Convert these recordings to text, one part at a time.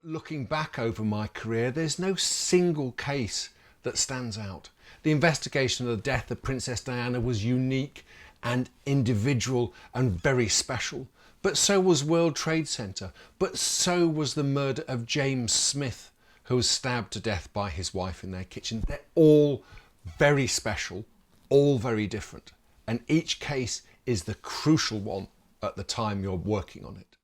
Looking back over my career, there's no single case that stands out. The investigation of the death of Princess Diana was unique and individual and very special. But so was World Trade Center. But so was the murder of James Smith, who was stabbed to death by his wife in their kitchen. They're all very special, all very different. And each case is the crucial one at the time you're working on it.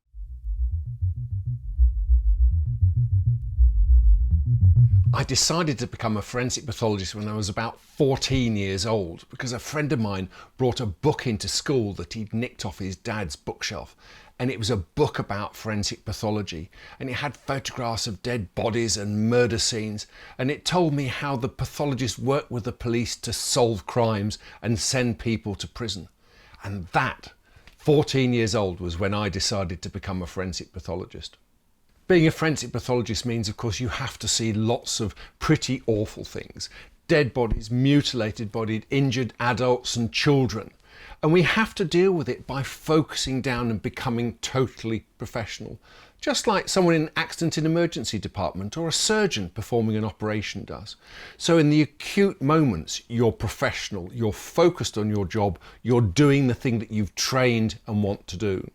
I decided to become a forensic pathologist when I was about 14 years old because a friend of mine brought a book into school that he'd nicked off his dad's bookshelf, and it was a book about forensic pathology, and it had photographs of dead bodies and murder scenes, and it told me how the pathologists worked with the police to solve crimes and send people to prison. And that, 14 years old, was when I decided to become a forensic pathologist. Being a forensic pathologist means, of course, you have to see lots of pretty awful things. Dead bodies, mutilated bodies, injured adults and children. And we have to deal with it by focusing down and becoming totally professional. Just like someone in an accident and emergency department or a surgeon performing an operation does. So in the acute moments, you're professional, you're focused on your job, you're doing the thing that you've trained and want to do.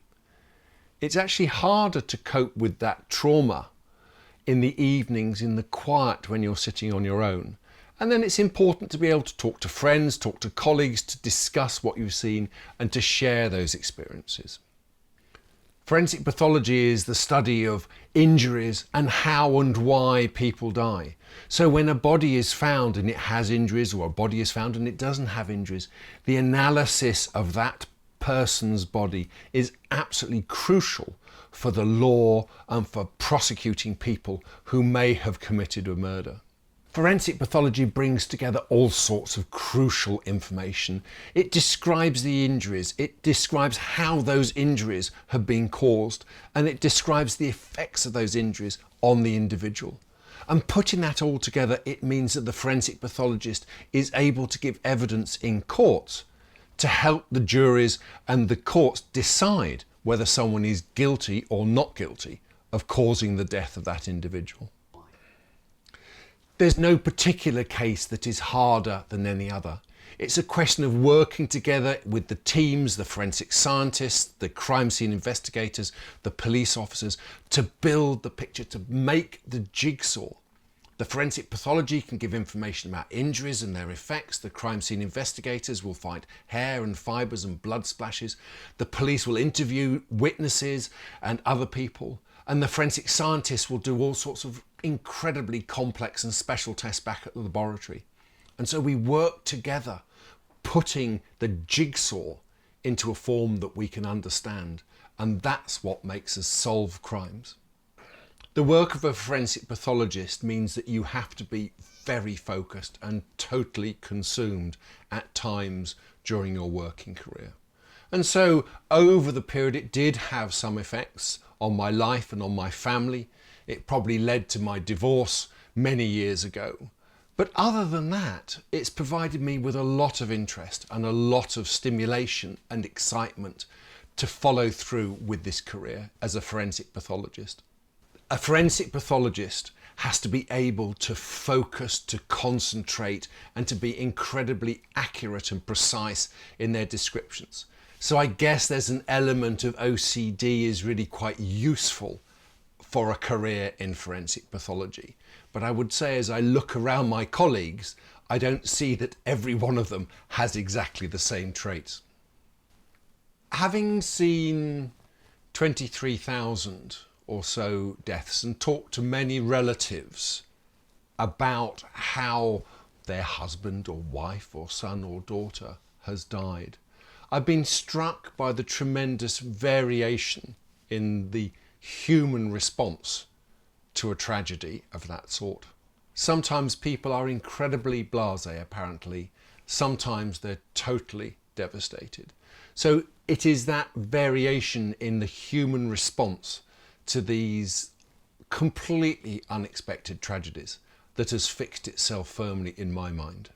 It's actually harder to cope with that trauma in the evenings, in the quiet, when you're sitting on your own. And then it's important to be able to talk to friends, talk to colleagues, to discuss what you've seen and to share those experiences. Forensic pathology is the study of injuries and how and why people die. So when a body is found and it has injuries, or a body is found and it doesn't have injuries, the analysis of that person's body is absolutely crucial for the law and for prosecuting people who may have committed a murder. Forensic pathology brings together all sorts of crucial information. It describes the injuries, it describes how those injuries have been caused, and it describes the effects of those injuries on the individual. And putting that all together, it means that the forensic pathologist is able to give evidence in courts to help the juries and the courts decide whether someone is guilty or not guilty of causing the death of that individual. There's no particular case that is harder than any other. It's a question of working together with the teams, the forensic scientists, the crime scene investigators, the police officers, to build the picture, to make the jigsaw. The forensic pathology can give information about injuries and their effects. The crime scene investigators will find hair and fibres and blood splashes. The police will interview witnesses and other people. And the forensic scientists will do all sorts of incredibly complex and special tests back at the laboratory. And so we work together, putting the jigsaw into a form that we can understand. And that's what makes us solve crimes. The work of a forensic pathologist means that you have to be very focused and totally consumed at times during your working career. And so over the period, it did have some effects on my life and on my family. It probably led to my divorce many years ago. But other than that, it's provided me with a lot of interest and a lot of stimulation and excitement to follow through with this career as a forensic pathologist. A forensic pathologist has to be able to focus, to concentrate, and to be incredibly accurate and precise in their descriptions. So I guess there's an element of OCD is really quite useful for a career in forensic pathology. But I would say, as I look around my colleagues, I don't see that every one of them has exactly the same traits. Having seen 23,000 or so deaths and talked to many relatives about how their husband or wife or son or daughter has died, I've been struck by the tremendous variation in the human response to a tragedy of that sort. Sometimes people are incredibly blasé, apparently. Sometimes they're totally devastated. So it is that variation in the human response to these completely unexpected tragedies that has fixed itself firmly in my mind.